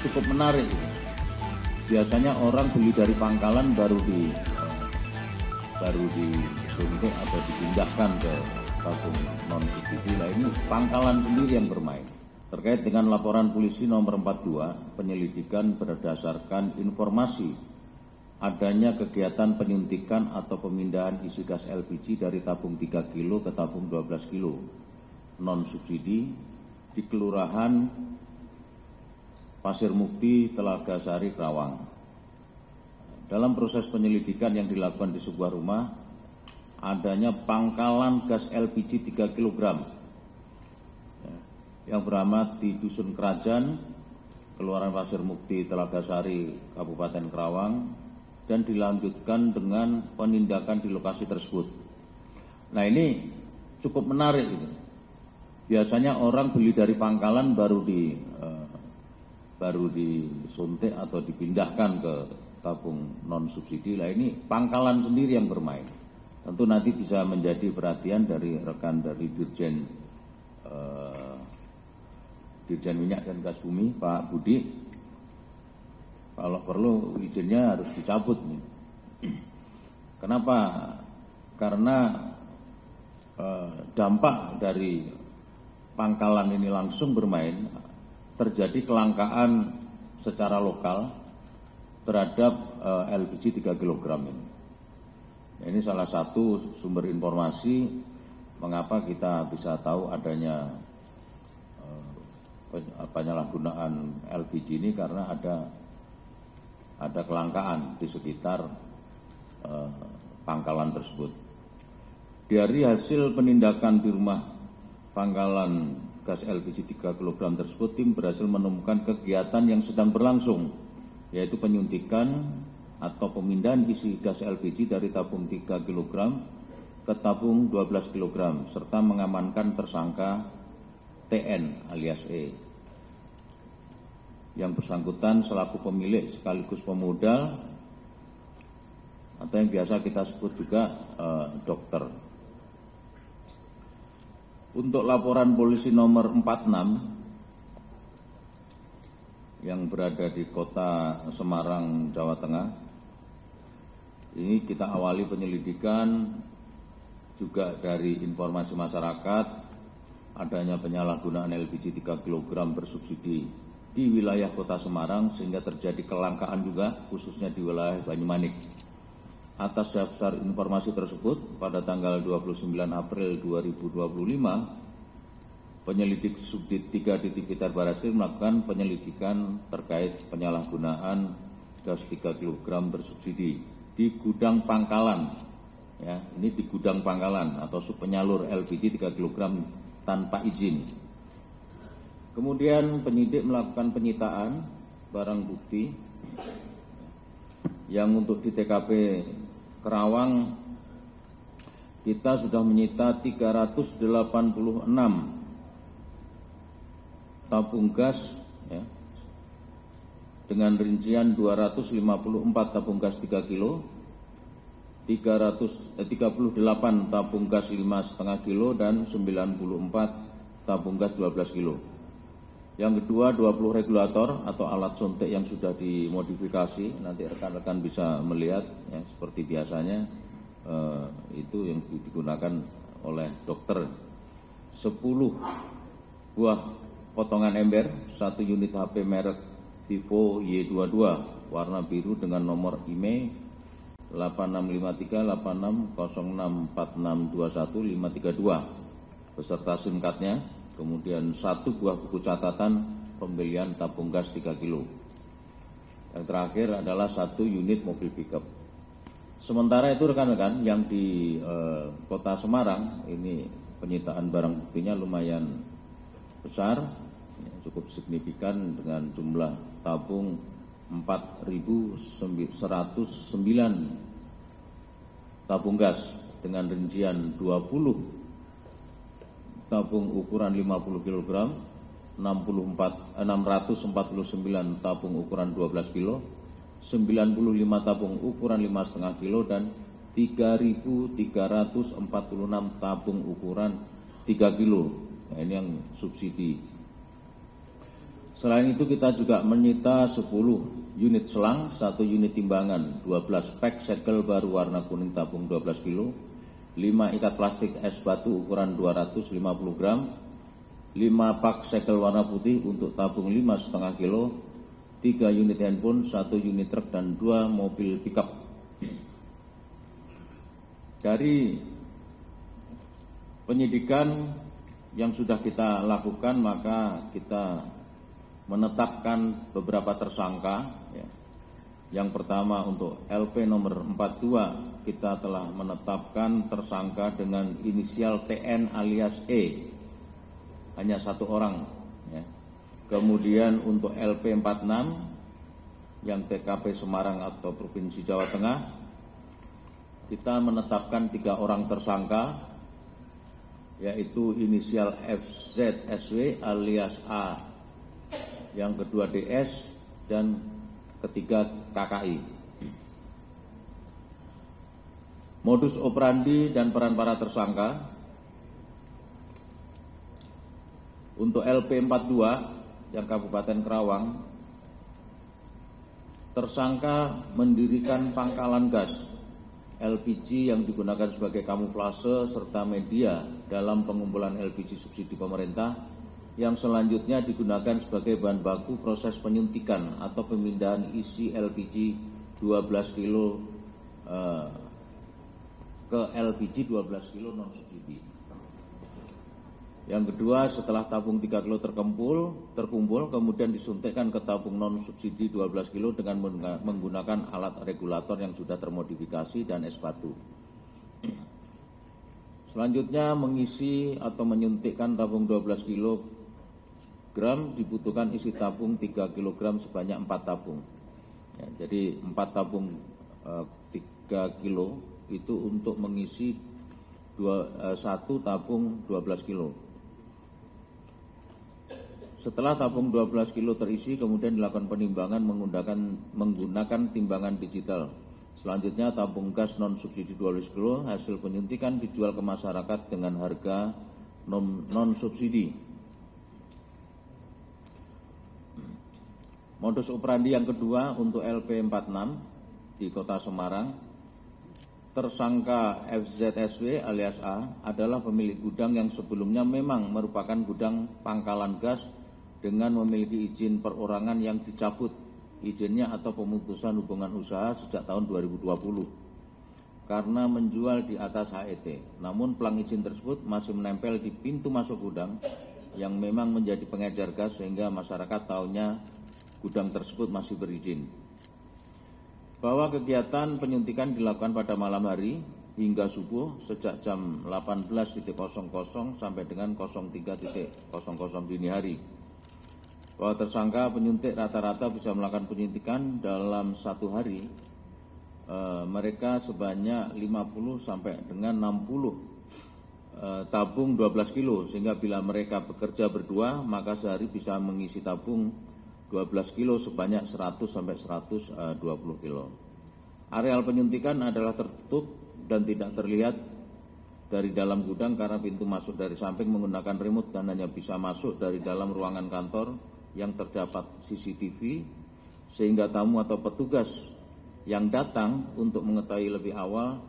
cukup menarik. Biasanya orang beli dari pangkalan baru disuntik atau dipindahkan ke tabung non subsidi. Nah, ini pangkalan sendiri yang bermain. Terkait dengan laporan polisi nomor 42, penyelidikan berdasarkan informasi adanya kegiatan penyuntikan atau pemindahan isi gas LPG dari tabung 3 kilo ke tabung 12 kilo non subsidi di Kelurahan Pasir Mukti, Telaga Sari, Kerawang. Dalam proses penyelidikan yang dilakukan di sebuah rumah, adanya pangkalan gas LPG 3 kg yang beramat di Dusun Kerajaan, Kelurahan Pasir Mukti, Telaga Sari, Kabupaten Kerawang, dan dilanjutkan dengan penindakan di lokasi tersebut. Nah, ini cukup menarik ini. Biasanya orang beli dari pangkalan baru disuntik atau dipindahkan ke tabung non subsidi. Nah, ini pangkalan sendiri yang bermain. Tentu nanti bisa menjadi perhatian dari rekan dari Dirjen Minyak dan Gas Bumi, Pak Budi. Kalau perlu izinnya harus dicabut nih. Kenapa? Karena dampak dari pangkalan ini langsung bermain, terjadi kelangkaan secara lokal terhadap LPG 3 kg ini. Ini salah satu sumber informasi mengapa kita bisa tahu adanya penyalahgunaan LPG ini, karena ada kelangkaan di sekitar pangkalan tersebut. Dari hasil penindakan di rumah pangkalan gas LPG 3 kg tersebut, tim berhasil menemukan kegiatan yang sedang berlangsung, yaitu penyuntikan atau pemindahan isi gas LPG dari tabung 3 kg ke tabung 12 kg, serta mengamankan tersangka TN alias E yang bersangkutan selaku pemilik sekaligus pemodal atau yang biasa kita sebut juga dokter. Untuk laporan polisi nomor 46 yang berada di Kota Semarang, Jawa Tengah, ini kita awali penyelidikan juga dari informasi masyarakat adanya penyalahgunaan LPG 3 kg bersubsidi di wilayah Kota Semarang, sehingga terjadi kelangkaan juga khususnya di wilayah Banyumanik. Atas dasar informasi tersebut, pada tanggal 29 April 2025, penyelidik Subdit 3 Ditkipiter Barreskrim melakukan penyelidikan terkait penyalahgunaan gas 3 kg bersubsidi di gudang pangkalan. Ya, ini di gudang pangkalan atau subpenyalur LPG 3 kg tanpa izin. Kemudian penyidik melakukan penyitaan barang bukti yang untuk di TKP Kerawang kita sudah menyita 386 tabung gas ya, dengan rincian 254 tabung gas 3 kilo, 38 tabung gas 5,5 kilo, dan 94 tabung gas 12 kilo. Yang kedua, 20 regulator atau alat suntik yang sudah dimodifikasi. Nanti rekan-rekan bisa melihat ya, seperti biasanya itu yang digunakan oleh dokter. 10 buah potongan ember, 1 unit HP merek Vivo Y22 warna biru dengan nomor IMEI 865386464621 beserta SIM card-nya. Kemudian 1 buah buku catatan pembelian tabung gas 3 kilo. Yang terakhir adalah 1 unit mobil pickup. Sementara itu rekan-rekan yang di Kota Semarang, ini penyitaan barang buktinya lumayan besar, cukup signifikan dengan jumlah tabung 4.109 tabung gas dengan rincian 20 tabung ukuran 50 kg, 649 tabung ukuran 12 kg, 95 tabung ukuran 5,5 kg, dan 3.346 tabung ukuran 3 kg. Nah, ini yang subsidi. Selain itu kita juga menyita 10 unit selang, 1 unit timbangan, 12 pack segel baru warna kuning tabung 12 kilo, 5 ikat plastik es batu ukuran 250 gram, 5 pak segel warna putih untuk tabung 5,5 kilo, 3 unit handphone, 1 unit truk, dan 2 mobil pickup. Dari penyidikan yang sudah kita lakukan, maka kita menetapkan beberapa tersangka. Yang pertama untuk LP nomor 42, kita telah menetapkan tersangka dengan inisial TN alias E, hanya 1 orang. Kemudian untuk LP 46 yang TKP Semarang atau Provinsi Jawa Tengah, kita menetapkan 3 orang tersangka, yaitu inisial FZSW alias A, yang kedua DS, dan ketiga KKI. Modus operandi dan peran para tersangka. Untuk LP 42 yang Kabupaten Kerawang, tersangka mendirikan pangkalan gas LPG yang digunakan sebagai kamuflase serta media dalam pengumpulan LPG subsidi pemerintah, yang selanjutnya digunakan sebagai bahan baku proses penyuntikan atau pemindahan isi LPG 12 kilo ke LPG 12 kilo non-subsidi. Yang kedua, setelah tabung 3 kilo terkumpul, kemudian disuntikkan ke tabung non-subsidi 12 kilo dengan menggunakan alat regulator yang sudah termodifikasi dan es batu. Selanjutnya, mengisi atau menyuntikkan tabung 12 kg, dibutuhkan isi tabung 3 kg sebanyak 4 tabung. Jadi 4 tabung 3 kilo itu untuk mengisi 1 tabung 12 kilo. Setelah tabung 12 kilo terisi, kemudian dilakukan penimbangan menggunakan timbangan digital. Selanjutnya tabung gas non-subsidi 12 kilo hasil penyuntikan dijual ke masyarakat dengan harga non-subsidi. Modus operandi yang kedua untuk LP 46 di Kota Semarang, tersangka FZSW alias A adalah pemilik gudang yang sebelumnya memang merupakan gudang pangkalan gas dengan memiliki izin perorangan yang dicabut izinnya atau pemutusan hubungan usaha sejak tahun 2020 karena menjual di atas HET. Namun pelang izin tersebut masih menempel di pintu masuk gudang yang memang menjadi pengejar gas, sehingga masyarakat tahunya gudang tersebut masih berizin. Bahwa kegiatan penyuntikan dilakukan pada malam hari hingga subuh sejak jam 18.00 sampai dengan 03.00 dini hari. Bahwa tersangka penyuntik rata-rata bisa melakukan penyuntikan dalam 1 hari mereka sebanyak 50 sampai dengan 60 tabung 12 kilo, sehingga bila mereka bekerja berdua maka sehari bisa mengisi tabung 12 kilo sebanyak 100 sampai 120 kilo. Areal penyuntikan adalah tertutup dan tidak terlihat dari dalam gudang karena pintu masuk dari samping menggunakan remote dan hanya bisa masuk dari dalam ruangan kantor yang terdapat CCTV, sehingga tamu atau petugas yang datang untuk mengetahui lebih awal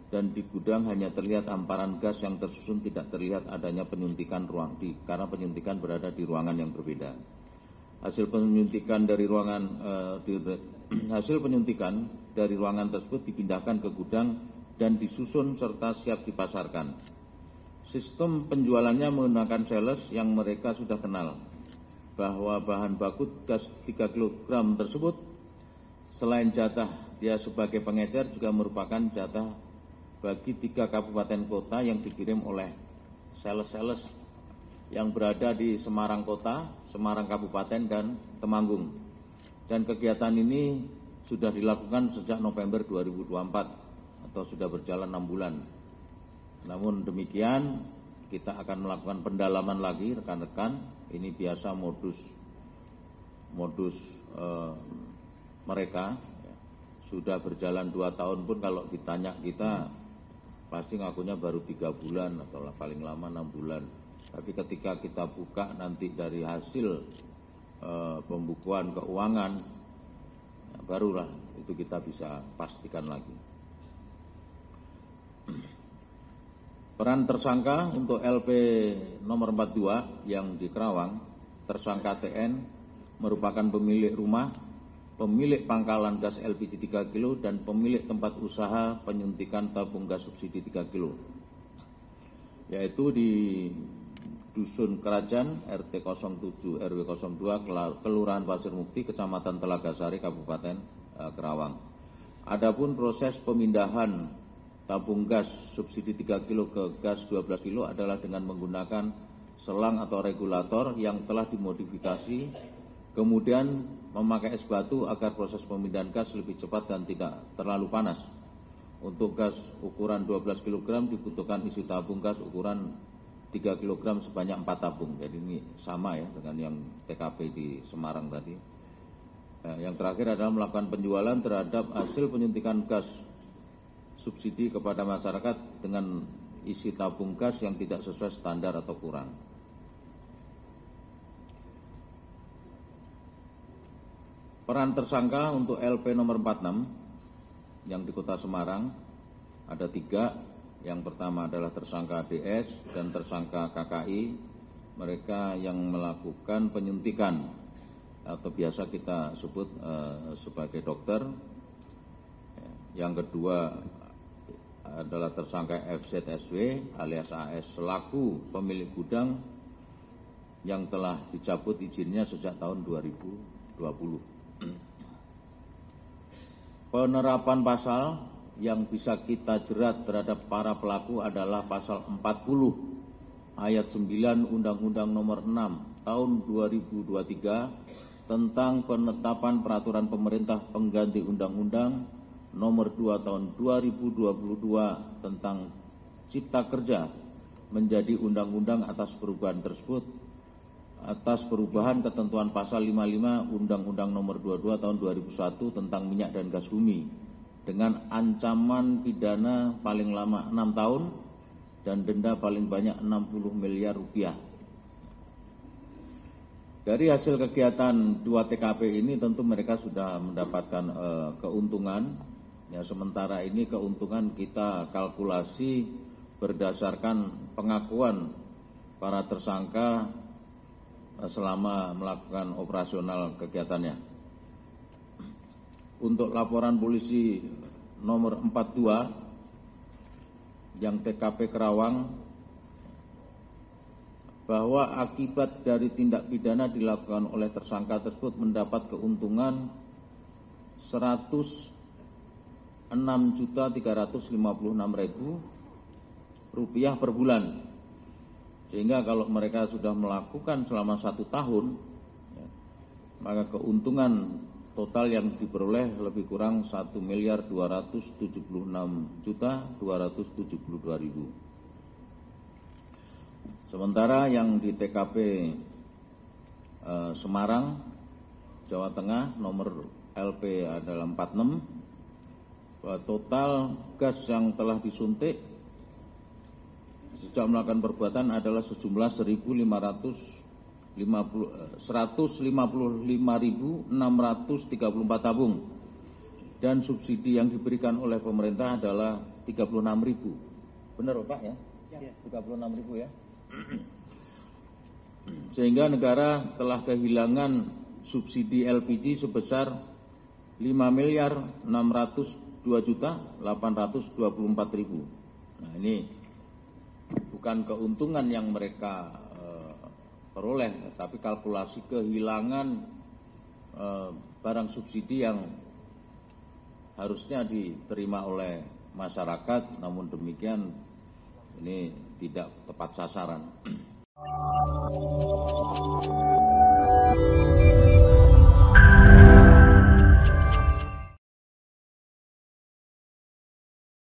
dan di gudang hanya terlihat hamparan gas yang tersusun, tidak terlihat adanya penyuntikan karena penyuntikan berada di ruangan yang berbeda. Hasil penyuntikan dari ruangan tersebut dipindahkan ke gudang dan disusun serta siap dipasarkan. Sistem penjualannya menggunakan sales yang mereka sudah kenal, bahwa bahan baku gas 3 kg tersebut selain jatah dia sebagai pengecer juga merupakan jatah bagi 3 kabupaten kota yang dikirim oleh sales-sales yang berada di Semarang Kota, Semarang Kabupaten, dan Temanggung. Dan kegiatan ini sudah dilakukan sejak November 2024 atau sudah berjalan 6 bulan. Namun demikian, kita akan melakukan pendalaman lagi rekan-rekan. Ini biasa modus mereka. Sudah berjalan 2 tahun pun kalau ditanya kita pasti ngakunya baru 3 bulan atau paling lama 6 bulan. Tapi ketika kita buka nanti dari hasil pembukuan keuangan, ya, barulah itu kita bisa pastikan lagi. Peran tersangka untuk LP nomor 42 yang di Kerawang, tersangka TN merupakan pemilik rumah, pemilik pangkalan gas LPG 3 kilo, dan pemilik tempat usaha penyuntikan tabung gas subsidi 3 kilo, yaitu di Dusun Kerajaan, RT 07 RW 02, Kelurahan Pasir Mukti, Kecamatan Telaga Sari, Kabupaten Kerawang. Adapun proses pemindahan tabung gas subsidi 3 kilo ke gas 12 kilo adalah dengan menggunakan selang atau regulator yang telah dimodifikasi, kemudian memakai es batu agar proses pemindahan gas lebih cepat dan tidak terlalu panas. Untuk gas ukuran 12 kg dibutuhkan isi tabung gas ukuran 3 kg sebanyak 4 tabung. Jadi ini sama ya dengan yang TKP di Semarang tadi. Yang terakhir adalah melakukan penjualan terhadap hasil penyuntikan gas subsidi kepada masyarakat dengan isi tabung gas yang tidak sesuai standar atau kurang. Peran tersangka untuk LP nomor 46 yang di Kota Semarang ada 3. Yang pertama adalah tersangka DS dan tersangka KKI, mereka yang melakukan penyuntikan atau biasa kita sebut sebagai dokter. Yang kedua adalah tersangka FZSW alias AS selaku pemilik gudang yang telah dicabut izinnya sejak tahun 2020. Penerapan pasal yang bisa kita jerat terhadap para pelaku adalah pasal 40 ayat 9 Undang-Undang nomor 6 tahun 2023 tentang penetapan peraturan pemerintah pengganti Undang-Undang nomor 2 tahun 2022 tentang Cipta Kerja menjadi undang-undang atas perubahan tersebut, atas perubahan ketentuan pasal 55 Undang-Undang nomor 22 tahun 2001 tentang minyak dan gas bumi dengan ancaman pidana paling lama 6 tahun dan denda paling banyak 60 miliar rupiah. Dari hasil kegiatan 2 TKP ini tentu mereka sudah mendapatkan keuntungan. Ya, sementara ini keuntungan kita kalkulasi berdasarkan pengakuan para tersangka selama melakukan operasional kegiatannya. Untuk laporan polisi nomor 42 yang TKP Kerawang, bahwa akibat dari tindak pidana dilakukan oleh tersangka tersebut mendapat keuntungan 106.356.000 rupiah per bulan. Sehingga kalau mereka sudah melakukan selama 1 tahun, ya, maka keuntungan total yang diperoleh lebih kurang 1.276.272.000. Sementara yang di TKP Semarang, Jawa Tengah, nomor LP adalah 46. Total gas yang telah disuntik sejak melakukan perbuatan adalah sejumlah 155.634 tabung, dan subsidi yang diberikan oleh pemerintah adalah 36.000. Benar Pak ya? 36.000 ya. Sehingga negara telah kehilangan subsidi LPG sebesar 5.602.824.000. Nah, ini bukan keuntungan yang mereka peroleh, tapi kalkulasi kehilangan barang subsidi yang harusnya diterima oleh masyarakat, namun demikian ini tidak tepat sasaran.